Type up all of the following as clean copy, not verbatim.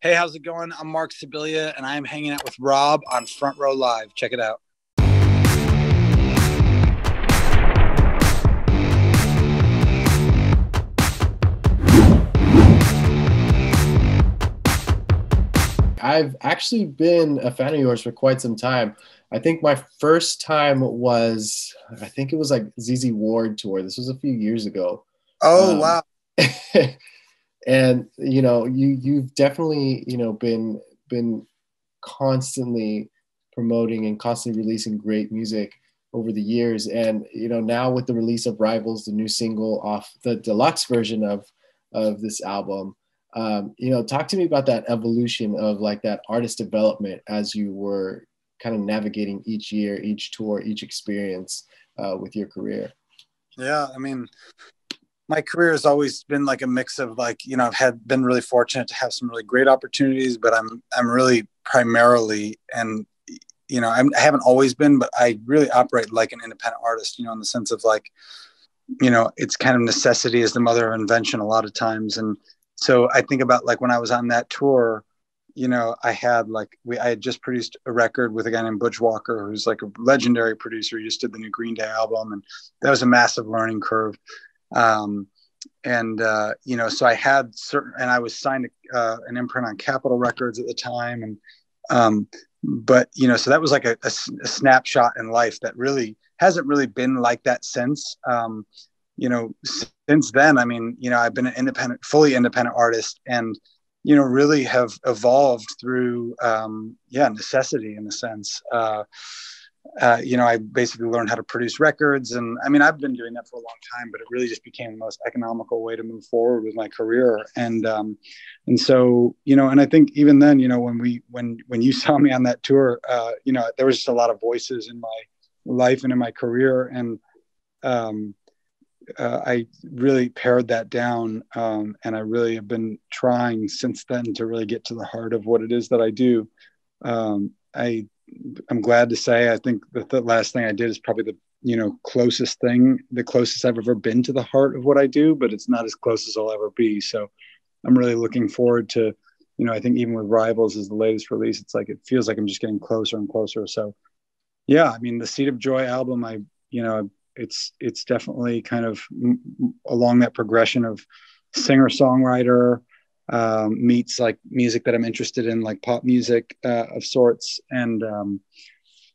Hey, how's it going? I'm Marc Scibilia, and I am hanging out with Rob on Front Row Live. Check it out. I've actually been a fan of yours for quite some time. I think my first time was, I think it was like ZZ Ward tour. This was a few years ago. Oh, Um, wow. and you've definitely been constantly promoting and constantly releasing great music over the years. And now with the release of Rivals, the new single off the deluxe version of this album, talk to me about that evolution of like that artist development as you were kind of navigating each year, each tour, each experience with your career. Yeah, I mean, my career has always been like a mix of like, I've been really fortunate to have some really great opportunities, but I'm really primarily, and I haven't always been, but I really operate like an independent artist, in the sense of like, it's kind of necessity is the mother of invention a lot of times. And so I think about like when I was on that tour, I had just produced a record with a guy named Butch Walker, who's like a legendary producer. He just did the new Green Day album, and that was a massive learning curve. So I had and I was signed to an imprint on Capitol Records at the time. So that was like a snapshot in life that really hasn't really been like that since. Since then, I mean, I've been an fully independent artist, and, really have evolved through, necessity in a sense. I basically learned how to produce records, and I mean, I've been doing that for a long time, but it really just became the most economical way to move forward with my career. And so, and I think even then, when you saw me on that tour, there was just a lot of voices in my life and in my career. And, I really pared that down, and I really have been trying since then to really get to the heart of what it is that I do. I'm glad to say I think that the last thing I did is probably the closest I've ever been to the heart of what I do, but it's not as close as I'll ever be. So I'm really looking forward to, I think even with Rivals as the latest release, it's like it feels like I'm just getting closer and closer. So yeah, I mean, the Seed of Joy album, it's definitely kind of along that progression of singer-songwriter meets like music that I'm interested in, like pop music of sorts. And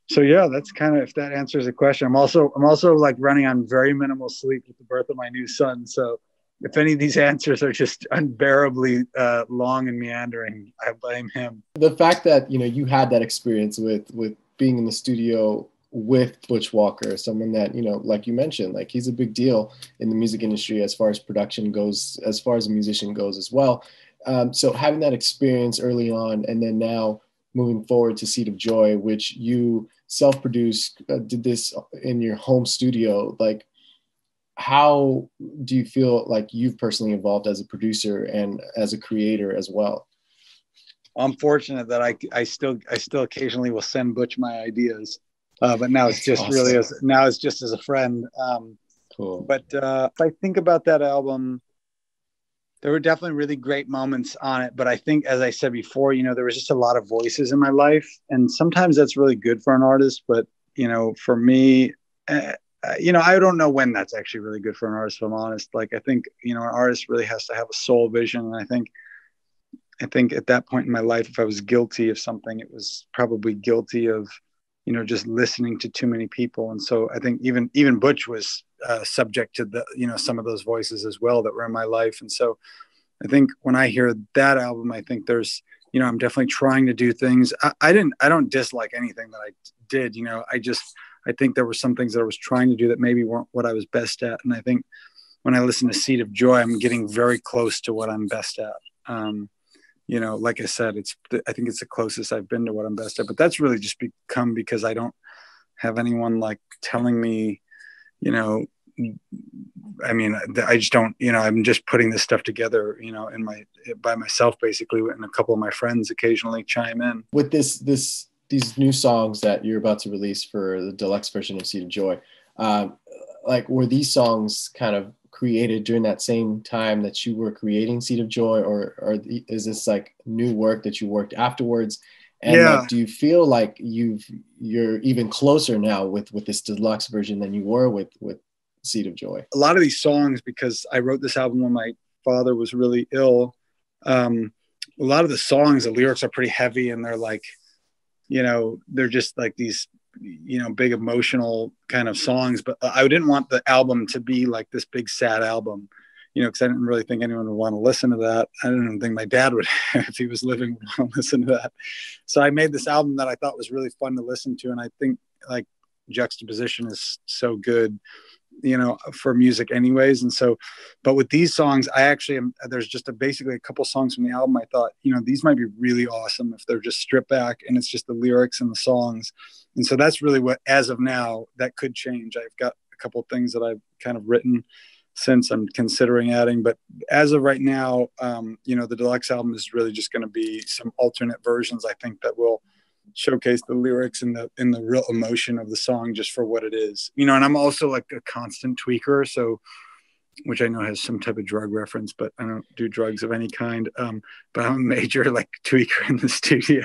so yeah, that's kind of, if that answers the question. I'm also like running on very minimal sleep with the birth of my new son. So if any of these answers are just unbearably long and meandering, I blame him. The fact that you had that experience with being in the studio with Butch Walker, someone that, like you mentioned, like he's a big deal in the music industry as far as production goes, as far as a musician goes as well. So having that experience early on, and then now moving forward to Seed of Joy, which you self-produced, did this in your home studio, like how do you feel like you've personally evolved as a producer and as a creator as well? I'm fortunate that I still occasionally will send Butch my ideas. But now it's just awesome. It's just as a friend. Cool. But if I think about that album, there were definitely really great moments on it. But I think, as I said before, there was just a lot of voices in my life. And sometimes that's really good for an artist. But, for me, I don't know when that's actually really good for an artist, if I'm honest. Like, I think, an artist really has to have a soul vision. And I think at that point in my life, if I was guilty of something, it was probably guilty of, just listening to too many people. And so I think even Butch was subject to some of those voices as well that were in my life. And so I think when I hear that album, I think there's, I'm definitely trying to do things. I don't dislike anything that I did. I think there were some things that I was trying to do that maybe weren't what I was best at. And I think when I listen to Seed of Joy, I'm getting very close to what I'm best at. Like I said, I think it's the closest I've been to what I'm best at, but that's really just become because I don't have anyone like telling me, I mean, I just don't, I'm just putting this stuff together, by myself, basically. And a couple of my friends occasionally chime in with these new songs that you're about to release for the deluxe version of Seed of Joy. Like, were these songs kind of created during that same time that you were creating Seed of Joy, or is this like new work that you worked afterwards? And like, do you feel like you're even closer now with this deluxe version than you were with Seed of Joy? A lot of these songs, because I wrote this album when my father was really ill, a lot of the songs, the lyrics are pretty heavy, and they're like, you know, they're just like these, you know, big emotional kind of songs. But I didn't want the album to be like this big sad album, you know, because I didn't really think anyone would want to listen to that. I didn't think my dad would, if he was living, would want to listen to that. So I made this album that I thought was really fun to listen to. And I think like juxtaposition is so good, you know, for music anyways. And so, but with these songs, I actually there's just basically a couple songs from the album I thought, you know, these might be really awesome if they're just stripped back and it's just the lyrics and the songs. And so that's really what, as of now, that could change. I've got a couple of things that I've kind of written since I'm considering adding, but as of right now, you know, the deluxe album is really just going to be some alternate versions, I think, that will showcase the lyrics and the real emotion of the song just for what it is, you know. And I'm also like a constant tweaker, so, which I know has some type of drug reference, but I don't do drugs of any kind. But I'm a major like tweaker in the studio.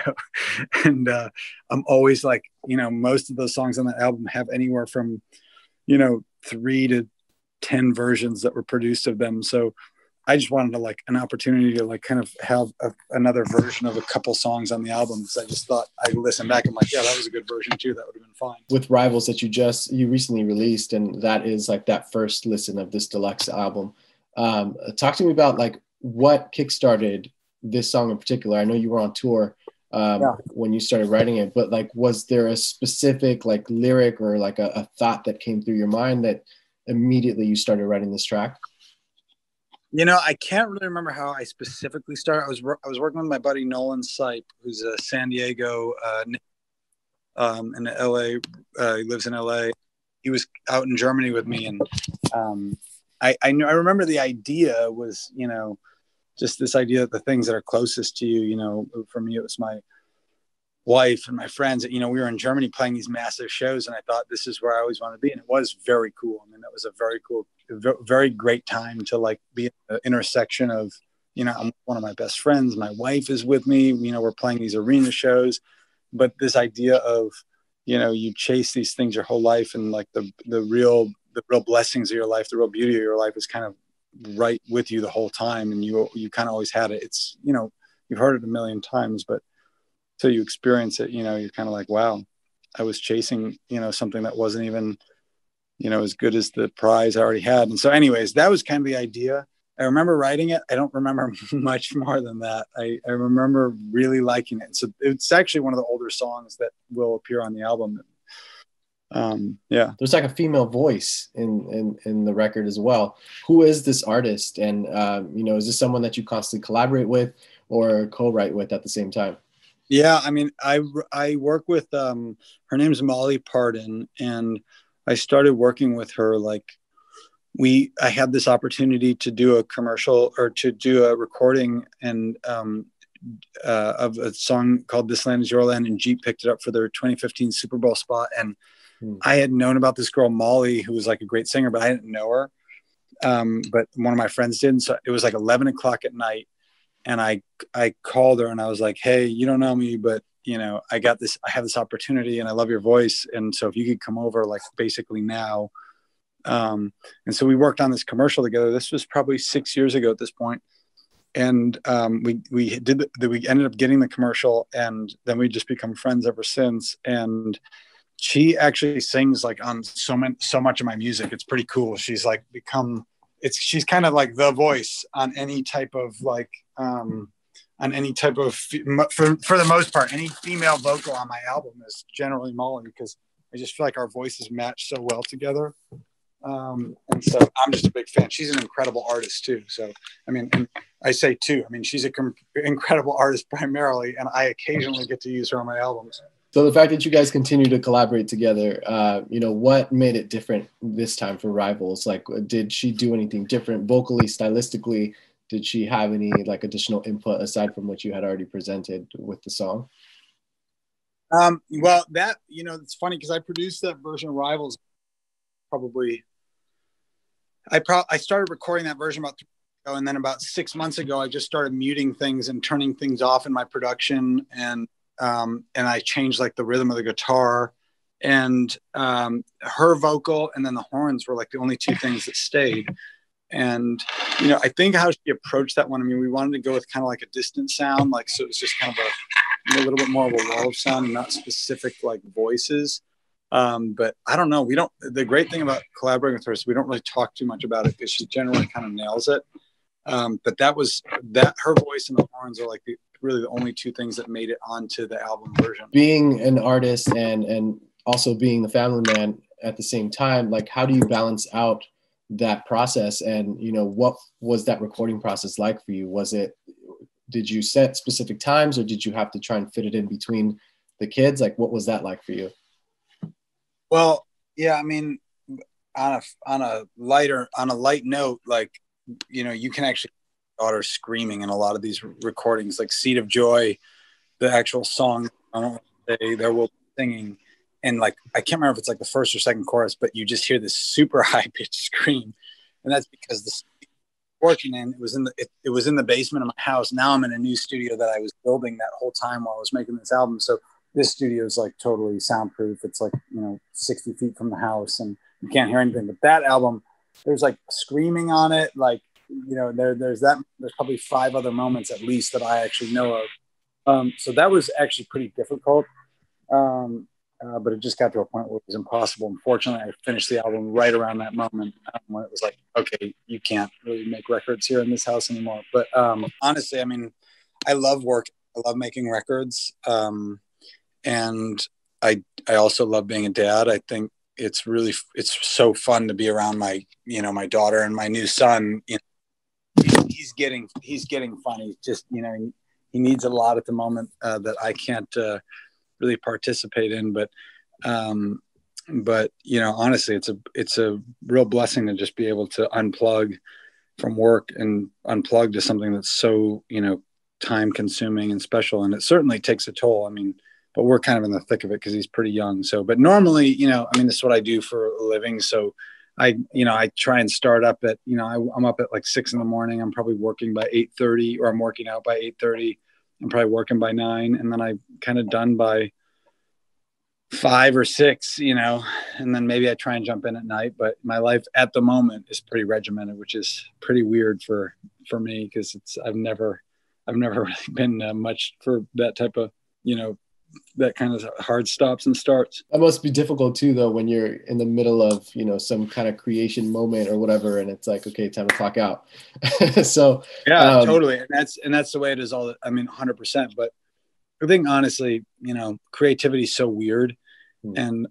And I'm always like, you know, most of those songs on that album have anywhere from, you know, 3 to 10 versions that were produced of them. So I just wanted to like an opportunity to like kind of have another version of a couple songs on the album. Because I just thought, I listened back, I'm like, yeah, that was a good version too. That would have been fine. With Rivals that you recently released, and that is like that first listen of this deluxe album. Talk to me about like what kickstarted this song in particular. I know you were on tour when you started writing it, but like, was there a specific like lyric or like a thought that came through your mind that immediately you started writing this track? You know, I can't really remember how I specifically started. I was working with my buddy Nolan Sipe, who's a San Diego, in LA. He lives in LA. He was out in Germany with me, and I remember the idea was, you know, just this idea that the things that are closest to you, you know, for me it was my wife and my friends. You know, we were in Germany playing these massive shows, and I thought this is where I always want to be, and it was very cool. I mean, that was a very cool, very great time to like be at the intersection of, you know, I'm one of my best friends, my wife is with me, you know, we're playing these arena shows, but this idea of, you know, you chase these things your whole life, and like the real blessings of your life, the real beauty of your life is kind of right with you the whole time, and you kind of always had it. It's, you know, you've heard it a million times, but till you experience it, you know, you're kind of like, wow, I was chasing, you know, something that wasn't even, you know, as good as the prize I already had. And so anyways, that was kind of the idea. I remember writing it. I don't remember much more than that. I remember really liking it. So it's actually one of the older songs that will appear on the album. Yeah. There's like a female voice in the record as well. Who is this artist? And, you know, is this someone that you constantly collaborate with or co-write with at the same time? Yeah, I mean, I work with her name's Molly Pardon, and I started working with her like I had this opportunity to do a commercial or to do a recording and of a song called "This Land Is Your Land," and Jeep picked it up for their 2015 Super Bowl spot. And I had known about this girl Molly, who was like a great singer, but I didn't know her. But one of my friends did, and so it was like 11 o'clock at night. And I called her and I was like, hey, you don't know me, but you know, I have this opportunity and I love your voice. And so if you could come over like basically now. And so we worked on this commercial together. This was probably 6 years ago at this point. And we ended up getting the commercial, and then we just become friends ever since. And she actually sings like on so much of my music. It's pretty cool. She's like she's kind of like the voice on any type of like, for the most part, any female vocal on my album is generally Molly, because I just feel like our voices match so well together. And so I'm just a big fan. She's an incredible artist too. So, I mean, and I say too, I mean, she's an incredible artist primarily, and I occasionally get to use her on my albums. So the fact that you guys continue to collaborate together, you know, what made it different this time for Rivals? Like, did she do anything different vocally, stylistically? Did she have any like additional input aside from what you had already presented with the song? Well, that, you know, it's funny because I produced that version of Rivals probably, I started recording that version about 3 years ago, and then about 6 months ago, I just started muting things and turning things off in my production, and I changed like the rhythm of the guitar, and her vocal, and then the horns were like the only two things that stayed. And I think how she approached that one. I mean, we wanted to go with kind of like a distant sound, like so it was just kind of a little bit more of a wall of sound, and not specific like voices. But I don't know. The great thing about collaborating with her is we don't really talk too much about it because she generally kind of nails it. But her voice and the horns are like really the only two things that made it onto the album version. Being an artist and also being the family man at the same time, like how do you balance out that process? And, what was that recording process like for you? Did you set specific times, or did you have to try and fit it in between the kids? Like, what was that like for you? Well, yeah, I mean, on a light note, like, you can actually hear daughter screaming in a lot of these recordings, like Seed of Joy, the actual song, I don't want to say there will be singing. And like, I can't remember if it's like the first or second chorus, but you just hear this super high pitched scream. And that's because the working in, it was in the basement of my house. Now I'm in a new studio that I was building that whole time while I was making this album. So this studio is like totally soundproof. It's like, 60 feet from the house and you can't hear anything. But that album, there's like screaming on it. Like, there's probably 5 other moments at least that I actually know of. So that was actually pretty difficult. But it just got to a point where it was impossible. Unfortunately, I finished the album right around that moment when it was like, okay, you can't really make records here in this house anymore. But honestly, I mean, I love work. I love making records. And I also love being a dad. I think it's so fun to be around my daughter and my new son. He's getting fun. He's just, he needs a lot at the moment that I can't really participate in, but honestly, it's a real blessing to just be able to unplug from work and unplug to something that's so time consuming and special, and it certainly takes a toll. I mean, but we're kind of in the thick of it because he's pretty young. So, but normally, this is what I do for a living. So I try and start up at, I'm up at like 6 a.m. I'm probably working by 8:30, or I'm working out by 8:30. I'm probably working by 9, and then I'm kind of done by 5 or 6, and then maybe I try and jump in at night. But my life at the moment is pretty regimented, which is pretty weird for me because I've never really been much for that type of, that kind of hard stops and starts. That must be difficult too, though, when you're in the middle of, some kind of creation moment or whatever, and it's like, okay, time to clock out. So yeah, totally. And that's the way it is 100%. But I think honestly, creativity is so weird. And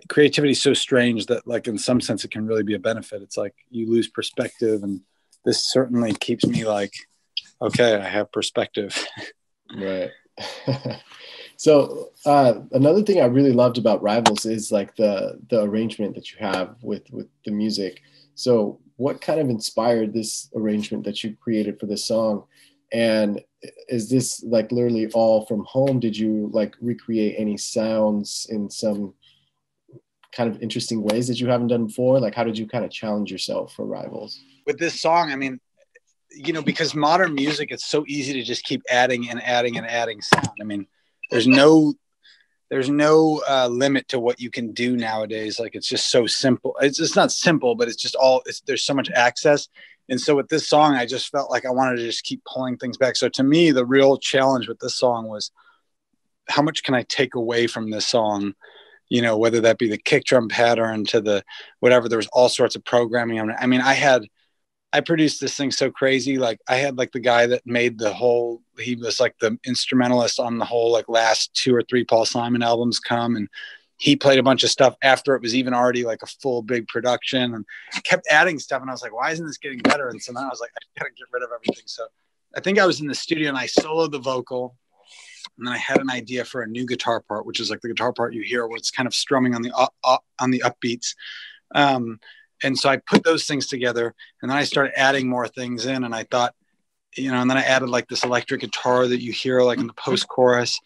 creativity is so strange that like, in some sense it can really be a benefit. It's like you lose perspective, and this certainly keeps me like, okay, I have perspective. Right. So another thing I really loved about Rivals is like the arrangement that you have with the music. So what kind of inspired this arrangement that you created for this song? And is this like literally all from home? Did you like recreate any sounds in some kind of interesting ways that you haven't done before? Like, how did you kind of challenge yourself for Rivals? With this song, I mean, because modern music, it's so easy to just keep adding and adding and adding sound. I mean, there's no limit to what you can do nowadays. Like, it's just so simple. It's just not simple, but it's just there's so much access. And so with this song, I just felt like I wanted to just keep pulling things back. So to me, the real challenge with this song was, how much can I take away from this song? Whether that be the kick drum pattern to the whatever. There was all sorts of programming. I mean, I produced this thing so crazy. Like, I had like the guy that made he was like the instrumentalist on the whole like last 2 or 3 Paul Simon albums come, and he played a bunch of stuff after it was even already like a full big production, and I kept adding stuff, and I was like, why isn't this getting better? And so then I was like, I gotta get rid of everything. So I think I was in the studio and I soloed the vocal, and then I had an idea for a new guitar part, which is like the guitar part you hear where it's kind of strumming on the upbeats. And so I put those things together, and then I started adding more things in, and I thought, and then I added like this electric guitar that you hear like in the post chorus.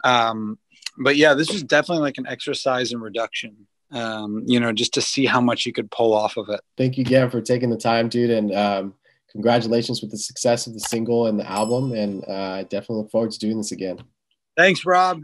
But yeah, this was definitely like an exercise in reduction. you know, just to see how much you could pull off of it. Thank you again for taking the time, dude. And congratulations with the success of the single and the album. And I definitely look forward to doing this again. Thanks, Rob.